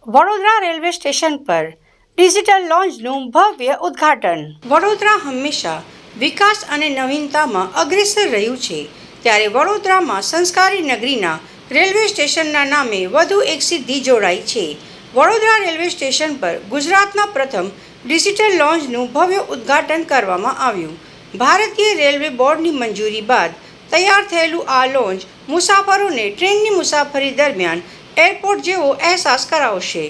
Vadodara railway station પર digital લોન્જનું ભવ્ય ઉદ્ઘાટન। વડોદરા હંમેશા વિકાસ અને નવીનતામાં અગ્રેસર રહ્યું છે, ત્યારે વડોદરામાં સંસ્કારી નગરીના રેલવે સ્ટેશનના નામે વધુ એક સિદ્ધિ જોડાઈ છે। વડોદરા રેલવે સ્ટેશન પર ગુજરાતના પ્રથમ ડિજિટલ લોન્જનું ભવ્ય ઉદ્ઘાટન કરવામાં આવ્યું। ભારતીય રેલવે બોર્ડની મંજૂરી બાદ તૈયાર થયેલું આ લોન્જ મુસાફરોને ટ્રેનની મુસાફરી દરમિયાન એરપોર્ટ જેવો અહેસાસ કરાવશે।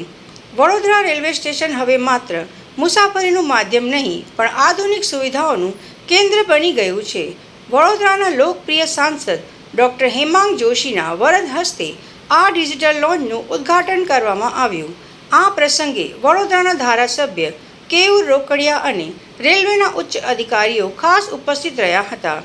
વડોદરા રેલવે સ્ટેશન હવે માત્ર મુસાફરીનું માધ્યમ નહીં, પણ આધુનિક સુવિધાઓનું કેન્દ્ર બની ગયું છે। વડોદરાના લોકપ્રિય સાંસદ ડૉક્ટર હેમાંગ જોશીના વરદ હસ્તે આ ડિજિટલ લોન્જનું ઉદ્ઘાટન કરવામાં આવ્યું। આ પ્રસંગે વડોદરાના ધારાસભ્ય કેયુર રોકડિયા અને રેલવેના ઉચ્ચ અધિકારીઓ ખાસ ઉપસ્થિત રહ્યા હતા।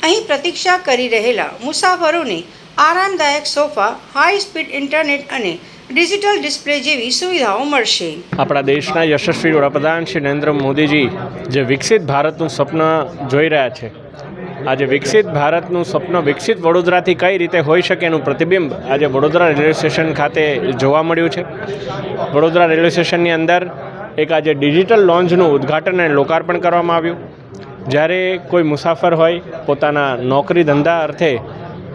અહીં પ્રતીક્ષા કરી રહેલા મુસાફરોને આરામદાયક સોફા, હાઈ સ્પીડ ઇન્ટરનેટ અને ડિજિટલ ડિસ્પ્લે જેવી સુવિધાઓ મળશે। આપણા દેશના યશસ્વી વડાપ્રધાન શ્રી નરેન્દ્ર મોદીજી જે વિકસિત ભારતનું સ્વપ્ન જોઈ રહ્યા છે, આજે વિકસિત ભારતનું સ્વપ્ન વિકસિત વડોદરાથી કઈ રીતે હોઈ શકે એનું પ્રતિબિંબ આજે વડોદરા રેલવે સ્ટેશન ખાતે જોવા મળ્યું છે। વડોદરા રેલવે સ્ટેશનની અંદર એક આજે ડિજિટલ લોન્જનું ઉદ્ઘાટન અને લોકાર્પણ કરવામાં આવ્યું। જ્યારે કોઈ મુસાફર હોય, પોતાના નોકરી ધંધા અર્થે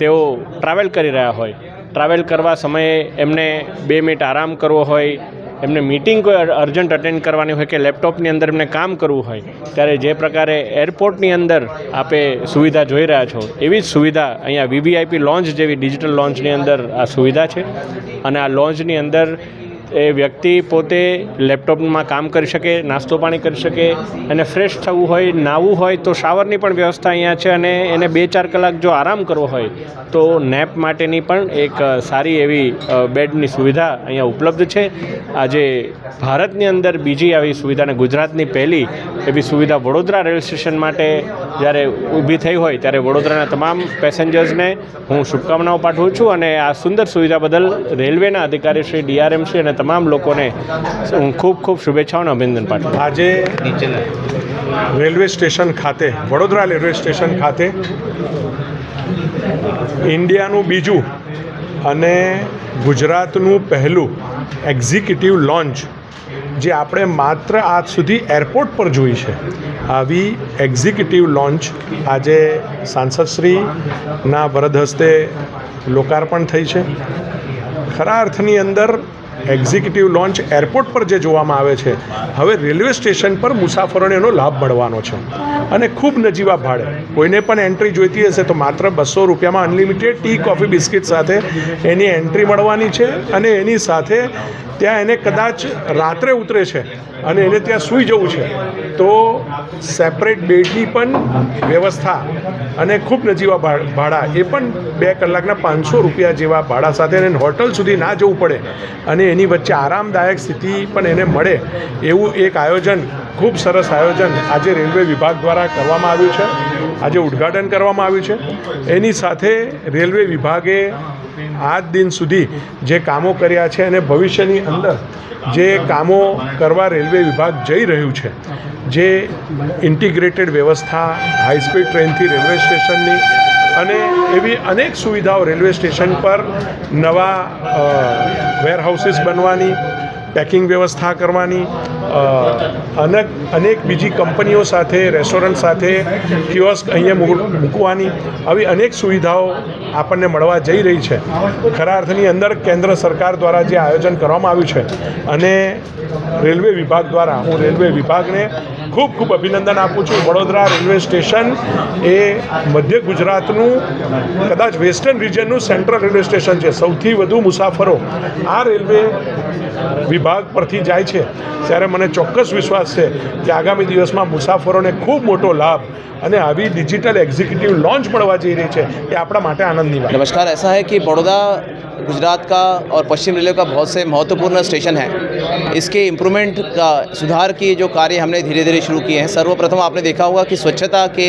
તેઓ ટ્રાવેલ કરી રહ્યા હોય, ટ્રાવેલ કરવા સમયે એમને 2 મિનિટ આરામ કરવો હોય, એમને મીટિંગ કોઈ અર્જન્ટ અટેન્ડ કરવાની હોય કે લેપટોપની અંદર એમને કામ કરવું હોય, ત્યારે જે પ્રકારે એરપોર્ટની અંદર આપે સુવિધા જોઈ રહ્યા છો, એવી જ સુવિધા અહીંયા વીવીઆઈપી લોન્જ જેવી ડિજિટલ લોન્જની અંદર આ સુવિધા છે। અને આ લોન્જની અંદર એ વ્યક્તિ પોતે લેપટોપમાં કામ કરી શકે, નાસ્તો પાણી કરી શકે, અને ફ્રેશ થવું હોય, નાહવું હોય તો શાવરની પણ વ્યવસ્થા અહીંયા છે। અને એને 2-4 કલાક જો આરામ કરવો હોય તો નેપ માટેની પણ એક સારી એવી બેડની સુવિધા અહીંયા ઉપલબ્ધ છે। આજે ભારતની અંદર બીજી આવી સુવિધા અને ગુજરાતની પહેલી એવી સુવિધા વડોદરા રેલવે સ્ટેશન માટે જ્યારે ઊભી થઈ હોય, ત્યારે વડોદરાના તમામ પેસેન્જર્સને હું શુભકામનાઓ પાઠવું છું અને આ સુંદર સુવિધા બદલ રેલવેના અધિકારી શ્રી DRMC અને તમામ લોકોને હું ખૂબ ખૂબ શુભેચ્છાઓ અને અભિનંદન પાઠવું। આજે રેલવે સ્ટેશન ખાતે, વડોદરા રેલવે સ્ટેશન ખાતે ઇન્ડિયાનું બીજું અને ગુજરાતનું પહેલું એક્ઝિક્યુટિવ લોન્ચ જે આપણે માત્ર આજ સુધી એરપોર્ટ પર જોઈ છે, આવી એક્ઝિક્યુટિવ લોન્ચ આજે સાંસદશ્રીના વરદ હસ્તે લોકાર્પણ થઈ છે। ખરા અર્થની અંદર એક્ઝિક્યુટિવ લોન્ચ એરપોર્ટ પર જે જોવામાં આવે છે, હવે રેલવે સ્ટેશન પર મુસાફરોને એનો લાભ મળવાનો છે અને ખૂબ નજીવા ભાડે। કોઈને પણ એન્ટ્રી જોઈતી હશે તો માત્ર 200 રૂપિયામાં અનલિમિટેડ ટી, કોફી, બિસ્કિટ સાથે એની એન્ટ્રી મળવાની છે। અને એની સાથે ત્યાં એને કદાચ રાત્રે ઉતરે છે અને એને ત્યાં સૂઈ જવું છે તો સેપરેટ બેડની પણ વ્યવસ્થા અને ખૂબ નજીવા ભાડા, એ પણ 2 કલાકના 500 રૂપિયા જેવા ભાડા સાથે એને હોટલ સુધી ના જવું પડે અને એની વચ્ચે આરામદાયક સ્થિતિ પણ એને મળે એવું એક આયોજન, ખૂબ સરસ આયોજન આજે રેલવે વિભાગ દ્વારા કરવામાં આવ્યું છે, આજે ઉદ્ઘાટન કરવામાં આવ્યું છે। એની સાથે રેલવે વિભાગે આજ દિન સુધી જે કામો કર્યા છે અને ભવિષ્યની અંદર જે કામો કરવા રેલવે વિભાગ જઈ રહ્યું છે, જે ઇન્ટિગ્રેટેડ વ્યવસ્થા, હાઈ સ્પીડ ટ્રેનથી રેલવે સ્ટેશનની અને એવી અનેક સુવિધાઓ, રેલવે સ્ટેશન પર નવા વેરહાઉસીસ બનવાની, પેકિંગ વ્યવસ્થા કરવાની, અનેક બીજી કંપનીઓ સાથે, રેસ્ટોરન્ટ સાથે કિયોસ્ક અહીંયા મૂકવાની, આવી અનેક સુવિધાઓ આપણને મળવા જઈ રહી છે। ખરા અર્થની અંદર કેન્દ્ર સરકાર દ્વારા જે આયોજન કરવામાં આવ્યું છે અને રેલવે વિભાગ દ્વારા, હું રેલવે વિભાગને ખૂબ ખૂબ અભિનંદન આપું છું। વડોદરા રેલવે સ્ટેશન એ મધ્ય ગુજરાતનું, કદાચ વેસ્ટર્ન રિજનનું સેન્ટ્રલ રેલવે સ્ટેશન છે। સૌથી વધુ મુસાફરો આ રેલવે વિભાગ પરથી જાય છે, ત્યારે મને ચોક્કસ વિશ્વાસ છે કે આગામી દિવસમાં મુસાફરોને ખૂબ મોટો લાભ અને આવી ડિજિટલ એક્ઝિક્યુટિવ લોન્ચ મળવા જઈ રહી છે, એ આપણા માટે આનંદની વાત। नमस्कार। ऐसा है कि बड़ौदा गुजरात का और पश्चिम रेलवे का बहुत से महत्वपूर्ण स्टेशन है। इसके इम्प्रूवमेंट का, सुधार की जो कार्य हमने धीरे धीरे शुरू किए हैं। सर्वप्रथम आपने देखा होगा कि स्वच्छता के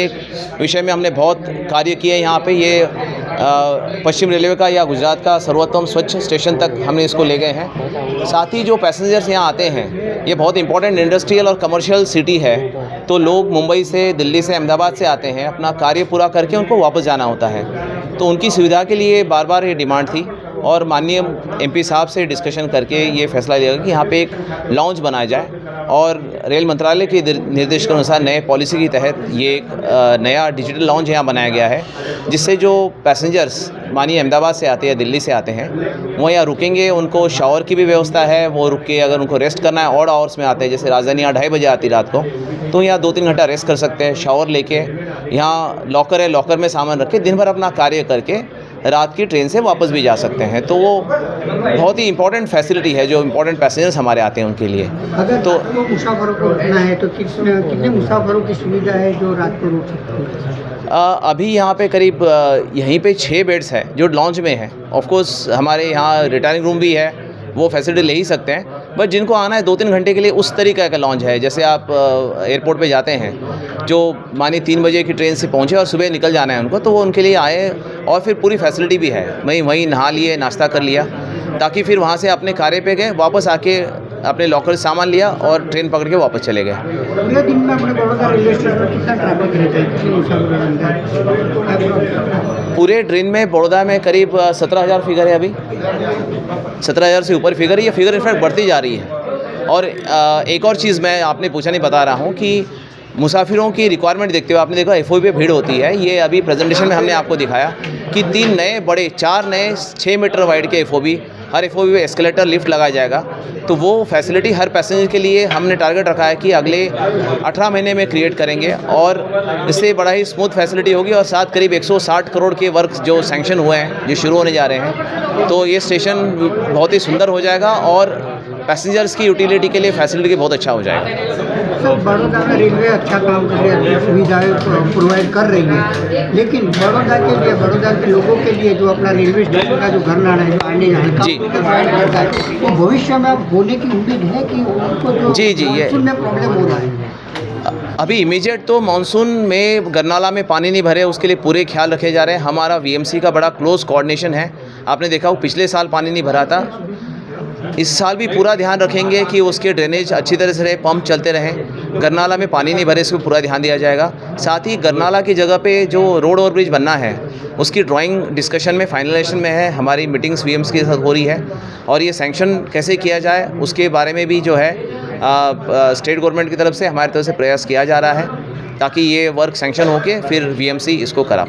विषय में हमने बहुत कार्य किए। यहाँ पे ये पश्चिम रेलवे का या गुजरात का सर्वोत्तम स्वच्छ स्टेशन तक हमने इसको ले गए हैं। साथ ही जो पैसेंजर्स यहाँ आते हैं, ये बहुत इंपॉर्टेंट इंडस्ट्रियल और कमर्शियल सिटी है, तो लोग मुंबई से, दिल्ली से, अहमदाबाद से आते हैं, अपना कार्य पूरा करके उनको वापस जाना होता है। तो उनकी सुविधा के लिए बार बार ये डिमांड थी और माननीय एमपी साहब से डिस्कशन करके ये फैसला लिया गया कि यहाँ पे एक लॉन्च बनाया जाए और रेल मंत्रालय के निर्देश के अनुसार नए पॉलिसी के तहत ये एक नया डिजिटल लॉन्च यहाँ बनाया गया है, जिससे जो पैसेंजर्स मानिए अहमदाबाद से आते हैं, दिल्ली से आते हैं, वो यहाँ रुकेंगे, उनको शावर की भी व्यवस्था है, वो रुक के अगर उनको रेस्ट करना है, ऑड आवर्स में आते हैं, जैसे राजधानी यहाँ 2:30 बजे आती है रात को, तो यहाँ 2-3 घंटा रेस्ट कर सकते हैं, शावर लेके, यहाँ लॉकर है, लॉकर में सामान रख के दिन भर अपना कार्य करके रात की ट्रेन से वापस भी जा सकते हैं। तो वो बहुत ही इंपॉर्टेंट फैसिलिटी है जो इंपॉर्टेंट पैसेंजर्स हमारे आते हैं उनके लिए। अगर तो मुसाफिरों को रुकना है तो कितने मुसाफिरों की सुविधा है जो रात को रुक सकते हैं? अभी यहाँ पे करीब यहीं पे 6 बेड्स हैं जो लॉन्च में हैं। ऑफ कोर्स हमारे यहाँ रिटायरिंग रूम भी है, वो फैसिलिटी ले ही सकते हैं, बट जिनको आना है 2-3 घंटे के लिए उस तरीके का लॉन्च है। जैसे आप एयरपोर्ट पे जाते हैं, जो मानिए 3 बजे की ट्रेन से पहुँचे और सुबह निकल जाना है उनको, तो वो उनके लिए आए और फिर पूरी फैसिलिटी भी है, वहीं नहा लिए, नाश्ता कर लिया, ताकि फिर वहाँ से अपने कार्य पे गए, वापस आके अपने लॉकर से सामान लिया और ट्रेन पकड़ के वापस चले गए। पूरे दिन में अपने बड़ौदा रेलवे स्टेशन पर कितना ट्रैफिक रहता है, कितने मुसाफिर? पूरे ट्रेन में बड़ौदा में करीब 17,000 फिगर है अभी, 17,000 से ऊपर फिगर है। ये फिगर इनफैक्ट बढ़ती जा रही है। और एक और चीज़ मैं आपने पूछा नहीं बता रहा हूँ कि मुसाफिरों की रिक्वायरमेंट देखते हुए आपने देखा एफओबी पे भीड़ होती है। ये अभी प्रेजेंटेशन में हमने आपको दिखाया कि 3 नए बड़े 4 नए 6 मीटर वाइड के एफओबी, हर एफओबी में एस्केलेटर लिफ्ट लगाया जाएगा। तो वो फैसिलिटी हर पैसेंजर के लिए हमने टारगेट रखा है कि अगले 18 महीने में क्रिएट करेंगे और इससे बड़ा ही स्मूथ फैसिलिटी होगी। और साथ करीब 160 करोड़ के वर्क जो सैंक्शन हुए हैं, जो शुरू होने जा रहे हैं, तो ये स्टेशन बहुत ही सुंदर हो जाएगा और पैसेंजर्स की यूटिलिटी के लिए फैसिलिटी बहुत अच्छा हो जाएगा। सर, बड़ौदा में रेलवे अच्छा काम कर रही है, सुविधाएं प्रोवाइड कर रही है, लेकिन बड़ौदा के लिए, बड़ौदा के लोगों के लिए जो अपना रेलवे स्टेशन का जो घर लाना है, जो आने जाने जी प्रोवाइड करता है, तो भविष्य में अब होने की उम्मीद है कि उनको जो जी ये मानसून में प्रॉब्लम हो रहा है। अभी इमीडिएट तो मानसून में गरनाला में पानी नहीं भरे, उसके लिए पूरे ख्याल रखे जा रहे हैं। हमारा वीएमसी का बड़ा क्लोज कोऑर्डिनेशन है। आपने देखा वो पिछले साल पानी नहीं भरा था, इस साल भी पूरा ध्यान रखेंगे कि उसके ड्रेनेज अच्छी तरह से रहे, पंप चलते रहें, गरनाला में पानी नहीं भरे, इस पर पूरा ध्यान दिया जाएगा। साथ ही गरनाला की जगह पे जो रोड और ब्रिज बनना है उसकी ड्राइंग डिस्कशन में, फाइनलाइजेशन में है, हमारी मीटिंग्स वीएम्स के साथ हो रही है और ये सैंक्शन कैसे किया जाए उसके बारे में भी जो है स्टेट गवर्नमेंट की तरफ से, हमारी तरफ से प्रयास किया जा रहा है ताकि ये वर्क सैंक्शन होके फिर वीएमसी इसको करा।